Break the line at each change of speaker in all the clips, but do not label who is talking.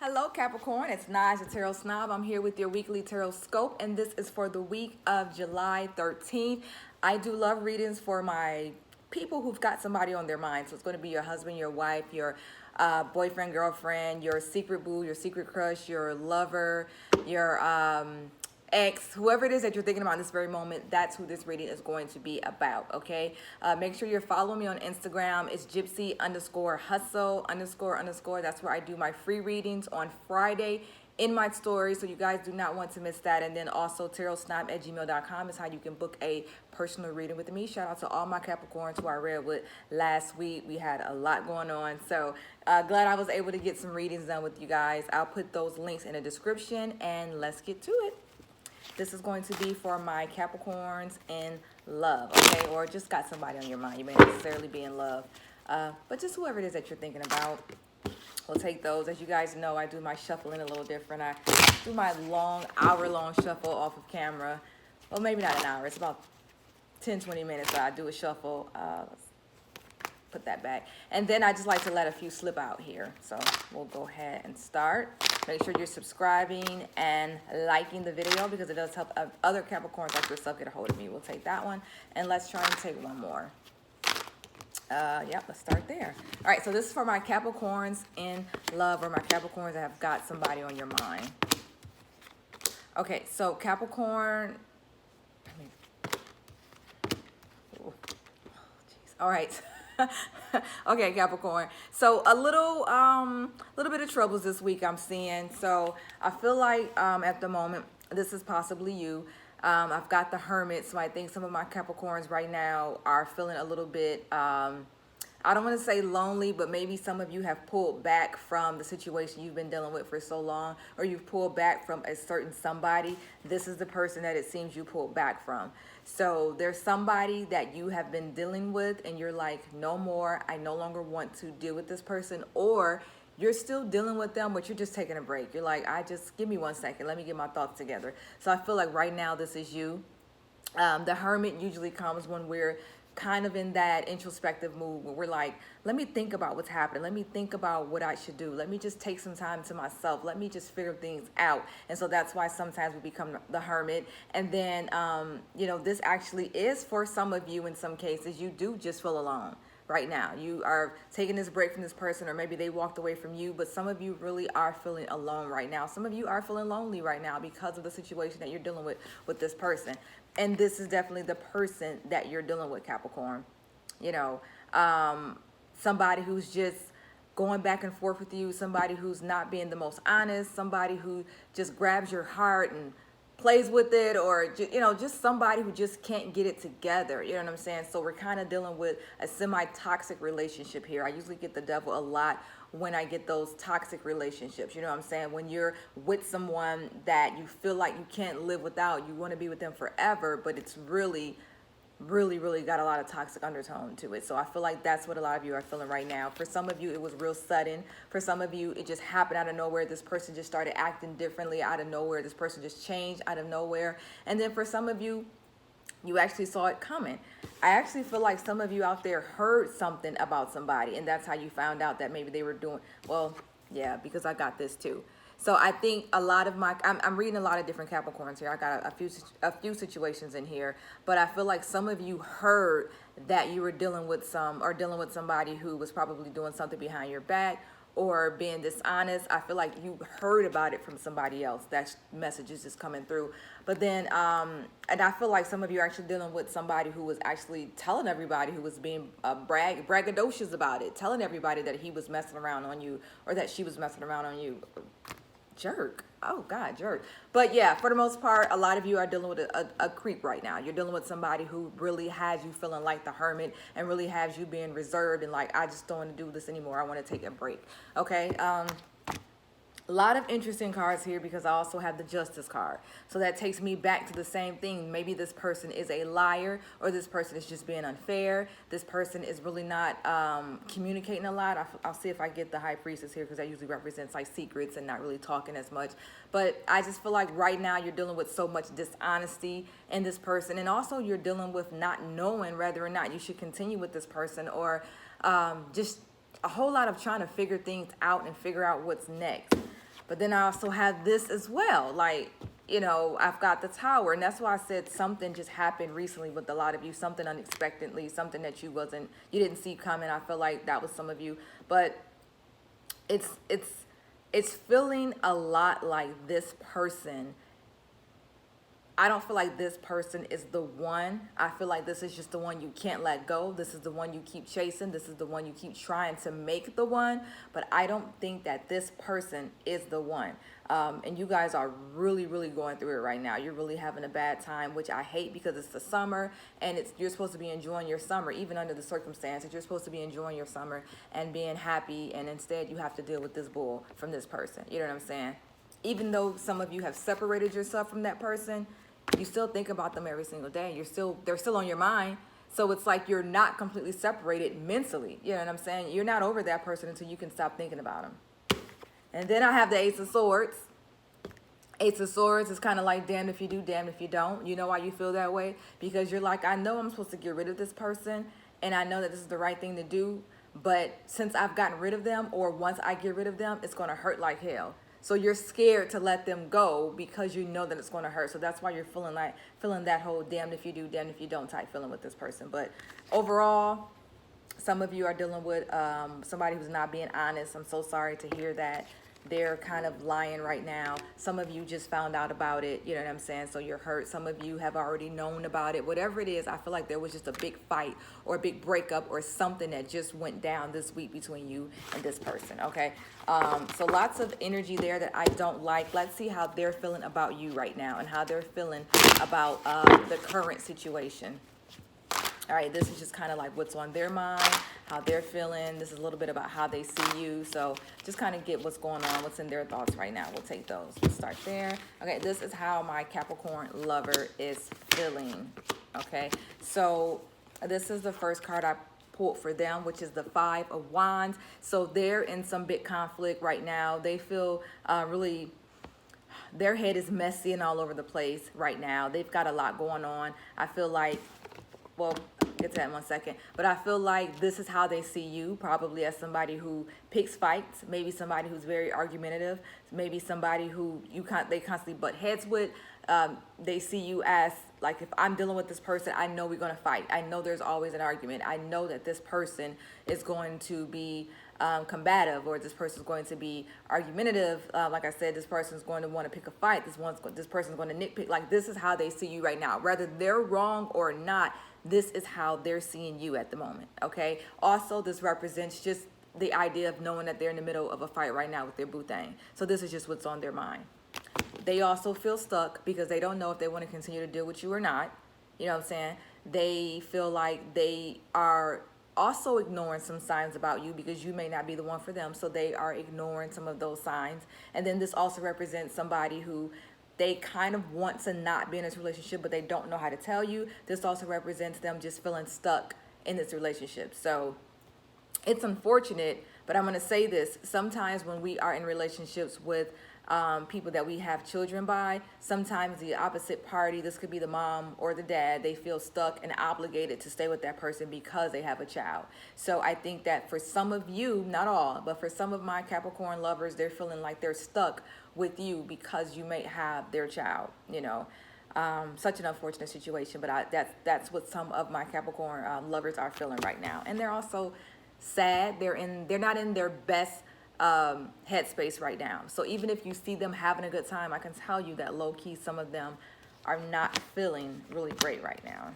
Hello, Capricorn. It's Naj, the Tarot Snob. I'm here with your weekly tarot scope, and this is for the week of July 13th. I do love readings for my people who've got somebody on their mind. So it's going to be your husband, your wife, your boyfriend, girlfriend, your secret boo, your secret crush, your lover, your ex, whoever it is that you're thinking about in this very moment. That's who this reading is going to be about. Okay, make sure you're following me on Instagram. It's gypsy_hustle__. That's where I do my free readings on Friday in my story, so you guys do not want to miss that. And then also tarotsnob@gmail.com is how you can book a personal reading with me. Shout out to all my Capricorns who I read with last week. We had a lot going on, so glad I was able to get some readings done with you guys. I'll put those links in the description, and let's get to it. This is going to be for my Capricorns in love, okay? Or just got somebody on your mind. You may not necessarily be in love, but just whoever it is that you're thinking about. We'll take those. As you guys know, I do my shuffling a little different. I do my hour-long shuffle off of camera. Well, maybe not an hour. It's about 10-20 minutes that I do a shuffle. Let's put that back. And then I just like to let a few slip out here. So we'll go ahead and start. Make sure you're subscribing and liking the video because it does help other Capricorns like yourself get a hold of me. We'll take that one. And let's try and take one more. Let's start there. All right, so this is for my Capricorns in love, or my Capricorns that have got somebody on your mind. Okay, so Capricorn. All right. Okay, Capricorn. So a little bit of troubles this week I'm seeing. So I feel like at the moment this is possibly you. I've got the Hermit, so I think some of my Capricorns right now are feeling a little bit, I don't want to say lonely, but maybe some of you have pulled back from the situation you've been dealing with for so long, or you've pulled back from a certain somebody. This is the person that it seems you pulled back from. So there's somebody that you have been dealing with and you're like, no more, I no longer want to deal with this person, or you're still dealing with them, but you're just taking a break. You're like, give me 1 second. Let me get my thoughts together. So I feel like right now this is you. The Hermit usually comes when we're kind of in that introspective mood where we're like, let me think about what's happening. Let me think about what I should do. Let me just take some time to myself. Let me just figure things out. And so that's why sometimes we become the Hermit. And then, this actually is for some of you in some cases, you do just feel alone. Right now, you are taking this break from this person, or maybe they walked away from you, but some of you really are feeling alone right now. Some of you are feeling lonely right now because of the situation that you're dealing with this person. And this is definitely the person that you're dealing with, Capricorn. Somebody who's just going back and forth with you, somebody who's not being the most honest, somebody who just grabs your heart and plays with it, or just somebody who just can't get it together. You know what I'm saying? So we're kind of dealing with a semi-toxic relationship here. I usually get the devil a lot when I get those toxic relationships. You know what I'm saying? When you're with someone that you feel like you can't live without, you want to be with them forever, but it's really got a lot of toxic undertone to it. So I feel like that's what a lot of you are feeling right now. For some of you, it was real sudden. For some of you, it just happened out of nowhere. This person just started acting differently out of nowhere. This person just changed out of nowhere. And then for some of you, you actually saw it coming. I actually feel like some of you out there heard something about somebody, and that's how you found out that maybe they were doing, well, yeah, because I got this too. So I think a lot of I'm reading a lot of different Capricorns here. I got a few situations in here, but I feel like some of you heard that you were dealing with somebody who was probably doing something behind your back or being dishonest. I feel like you heard about it from somebody else. That message is just coming through. But then, and I feel like some of you are actually dealing with somebody who was actually telling everybody, who was being braggadocious about it, telling everybody that he was messing around on you, or that she was messing around on you. Jerk. Oh God, jerk. But yeah, for the most part, a lot of you are dealing with a creep right now. You're dealing with somebody who really has you feeling like the Hermit, and really has you being reserved and like, I just don't want to do this anymore. I want to take a break. Okay. A lot of interesting cards here because I also have the Justice card. So that takes me back to the same thing. Maybe this person is a liar, or this person is just being unfair. This person is really not communicating a lot. I'll see if I get the High Priestess here, because that usually represents like secrets and not really talking as much. But I just feel like right now you're dealing with so much dishonesty in this person. And also you're dealing with not knowing whether or not you should continue with this person, or just a whole lot of trying to figure things out and figure out what's next. But then I also have this as well. Like, you know, I've got the Tower, and that's why I said something just happened recently with a lot of you, something unexpectedly, something that you didn't see coming. I feel like that was some of you, but it's it's it's feeling a lot like this person. I don't feel like this person is the one. I feel like this is just the one you can't let go. This is the one you keep chasing. This is the one you keep trying to make the one. But I don't think that this person is the one. And you guys are really, really going through it right now. You're really having a bad time, which I hate because it's the summer and you're supposed to be enjoying your summer, even under the circumstances. You're supposed to be enjoying your summer and being happy. And instead you have to deal with this bull from this person. You know what I'm saying? Even though some of you have separated yourself from that person, you still think about them every single day. They're still on your mind. So it's like you're not completely separated mentally. You know what I'm saying? You're not over that person until you can stop thinking about them. And then I have the Ace of Swords. Ace of Swords is kind of like damned if you do, damned if you don't. You know why you feel that way? Because you're like, I know I'm supposed to get rid of this person, and I know that this is the right thing to do. But since I've gotten rid of them, or once I get rid of them, it's going to hurt like hell. So you're scared to let them go because you know that it's going to hurt. So that's why you're feeling that whole damned if you do, damned if you don't type feeling with this person. But overall, some of you are dealing with somebody who's not being honest. I'm so sorry to hear that. They're kind of lying right now. Some of you just found out about it, you know what I'm saying? So you're hurt. Some of you have already known about it. Whatever it is, I feel like there was just a big fight or a big breakup or something that just went down this week between you and this person, okay? So lots of energy there that I don't like. Let's see how they're feeling about you right now and how they're feeling about the current situation. All right, this is just kind of like what's on their mind, how they're feeling. This is a little bit about how they see you. So just kind of get what's going on, what's in their thoughts right now. We'll take those. Let's start there. Okay, this is how my Capricorn lover is feeling. Okay, so this is the first card I pulled for them, which is the Five of Wands. So they're in some big conflict right now. They feel really... their head is messy and all over the place right now. They've got a lot going on. I feel like... well, get to that in 1 second. But I feel like this is how they see you, probably as somebody who picks fights, maybe somebody who's very argumentative, maybe somebody who they constantly butt heads with. They see you as, like, if I'm dealing with this person, I know we're going to fight. I know there's always an argument. I know that this person is going to be combative, or this person is going to be argumentative. Like I said, this person is going to want to pick a fight. This person is going to nitpick. Like, this is how they see you right now. Whether they're wrong or not, this is how they're seeing you at the moment, okay? Also, this represents just the idea of knowing that they're in the middle of a fight right now with their boo thing. So this is just what's on their mind. They also feel stuck because they don't know if they want to continue to deal with you or not. You know what I'm saying? They feel like they are also ignoring some signs about you because you may not be the one for them. So they are ignoring some of those signs. And then this also represents somebody who they kind of want to not be in this relationship, but they don't know how to tell you. This also represents them just feeling stuck in this relationship. So it's unfortunate, but I'm going to say this. Sometimes when we are in relationships with people that we have children by, sometimes the opposite party, this could be the mom or the dad, they feel stuck and obligated to stay with that person because they have a child. So I think that for some of you, not all, but for some of my Capricorn lovers, they're feeling like they're stuck with you because you may have their child, you know. Such an unfortunate situation, but that's what some of my Capricorn lovers are feeling right now. And they're also sad. They're not in their best headspace right now. So even if you see them having a good time, I can tell you that low key some of them are not feeling really great right now.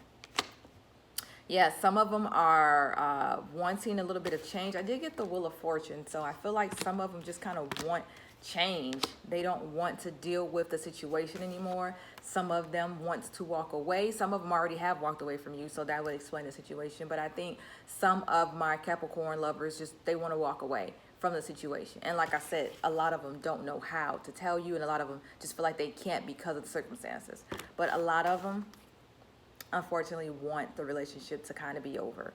Yeah, some of them are wanting a little bit of change. I did get the Wheel of Fortune, so I feel like some of them just kind of want change. They don't want to deal with the situation anymore. Some of them want to walk away. Some of them already have walked away from you, so that would explain the situation. But I think some of my Capricorn lovers they want to walk away from the situation. And like I said, a lot of them don't know how to tell you, and a lot of them just feel like they can't because of the circumstances. But a lot of them, unfortunately, want the relationship to kind of be over.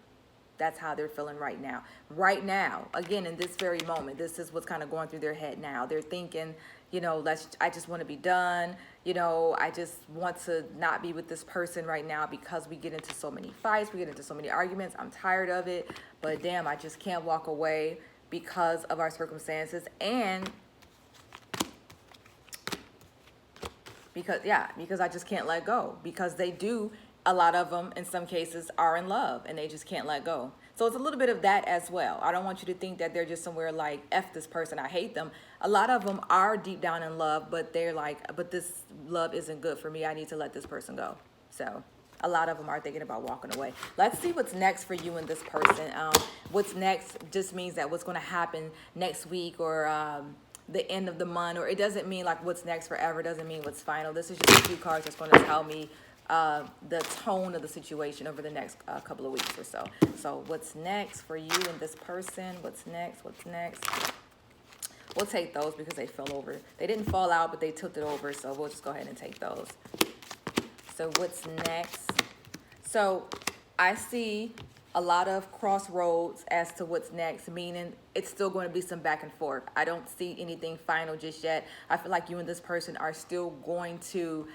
That's how they're feeling right now. Right now, again, in this very moment, this is what's kind of going through their head now. They're thinking, you know, I just want to be done. You know, I just want to not be with this person right now because we get into so many fights. We get into so many arguments. I'm tired of it. But damn, I just can't walk away because of our circumstances. And because I just can't let go, because they do, a lot of them in some cases are in love and they just can't let go. So it's a little bit of that as well. I don't want you to think that they're just somewhere like, F this person, I hate them. A lot of them are deep down in love, but they're like, but this love isn't good for me, I need to let this person go. So a lot of them are thinking about walking away. Let's see what's next for you and this person. What's next just means that what's going to happen next week, or the end of the month, or it doesn't mean like what's next forever, doesn't mean what's final. This is just a few cards that's going to tell me the tone of the situation over the next couple of weeks or so. So what's next for you and this person? What's next? What's next? We'll take those because they fell over. They didn't fall out, but they tilted over, so we'll just go ahead and take those. So what's next? So I see a lot of crossroads as to what's next, meaning it's still going to be some back and forth. I don't see anything final just yet. I feel like you and this person are still going to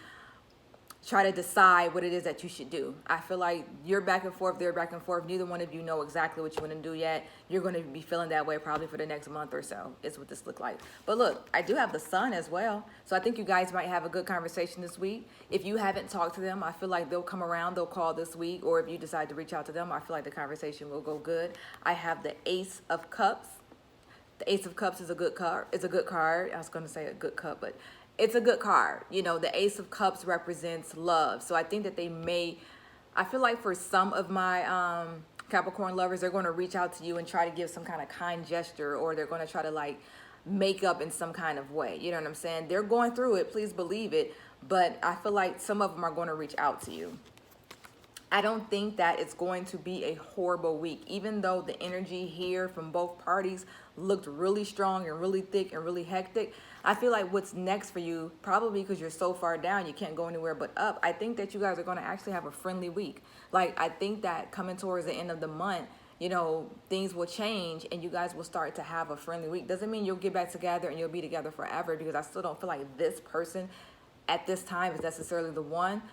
try to decide what it is that you should do. I feel like you're back and forth, they're back and forth. Neither one of you know exactly what you want to do yet. You're going to be feeling that way probably for the next month or so, is what this look like. But look, I do have the sun as well. So I think you guys might have a good conversation this week. If you haven't talked to them, I feel like they'll come around, they'll call this week. Or if you decide to reach out to them, I feel like the conversation will go good. I have the Ace of Cups. The Ace of Cups is a good card. It's a good card. I was going to say a good cup, but it's a good card. You know, the Ace of Cups represents love. So I think that I feel like for some of my Capricorn lovers, they're going to reach out to you and try to give some kind of kind gesture, or they're going to try to like make up in some kind of way. You know what I'm saying? They're going through it. Please believe it. But I feel like some of them are going to reach out to you. I don't think that it's going to be a horrible week, even though the energy here from both parties looked really strong and really thick and really hectic. I feel like what's next for you, probably because you're so far down, you can't go anywhere but up. I think that you guys are going to actually have a friendly week. Like, I think that coming towards the end of the month, you know, things will change and you guys will start to have a friendly week. Doesn't mean you'll get back together and you'll be together forever, because I still don't feel like this person at this time is necessarily the one.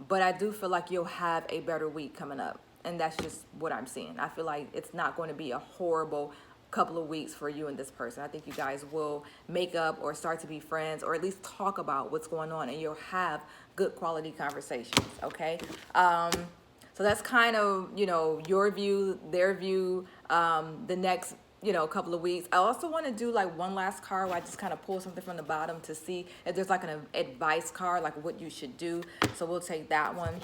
But I do feel like you'll have a better week coming up. And that's just what I'm seeing. I feel like it's not going to be a horrible couple of weeks for you and this person. I think you guys will make up or start to be friends, or at least talk about what's going on, and you'll have good quality conversations, okay? So that's kind of, you know, your view, their view, the next, you know, couple of weeks. I also want to do like one last card where I just kind of pull something from the bottom to see if there's like an advice card, like what you should do. So we'll take that one.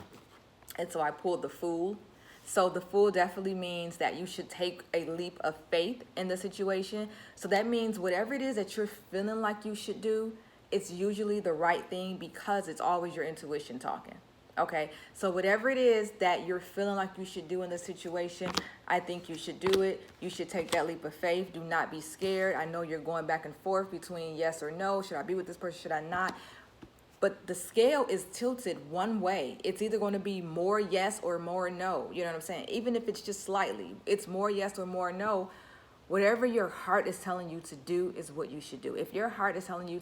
And so I pulled the Fool. So the Fool definitely means that you should take a leap of faith in the situation. So that means whatever it is that you're feeling like you should do, it's usually the right thing, because it's always your intuition talking. Okay, so whatever it is that you're feeling like you should do in this situation, I think you should do it. You should take that leap of faith. Do not be scared. I know you're going back and forth between yes or no. Should I be with this person? Should I not? But the scale is tilted one way. It's either going to be more yes or more no. You know what I'm saying? Even if it's just slightly, it's more yes or more no. Whatever your heart is telling you to do is what you should do. If your heart is telling you